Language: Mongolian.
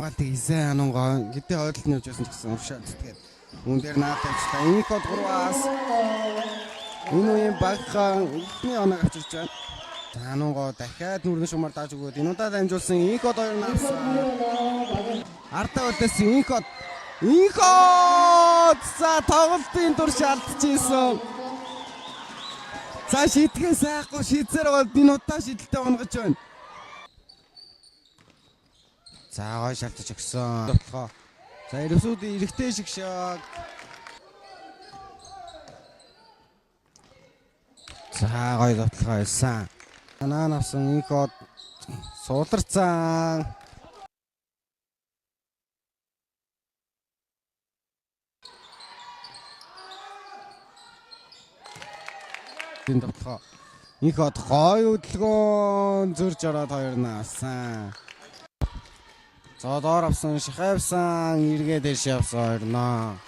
Тийсэн анунгоо гэтээ ойлт нь явж байсан гэсэн уушаад тэгээд мөн дээр наад тавьчлаа. Энэ код 3-аас энэ үеийн багхан ихний оног авчирч байна. Анунгоо дахиад нүргэн шумаар дааж өгөөд энэ удаа дамжуулсан энэ код 2 наас ардаа үлдээсэн энэ код за тоглолтын дур шаардчихсан. За шийтгэн сайхгүй шийдсээр бол энэ удаа шийдэлтэй онгож байна. За гой шалтаж өгсөн. За ерөөсүүдийн эрэгтэй шиг шаг. За гой дотлохоо хэлсэн. Анаа авсан энэ код сууларцсан. Энэ дотлохоо энэ код гой хөдөлгөөн зөрж ороод 2 наасан. За доор авсан шихавсан эргээ дэш явсан 2 наа.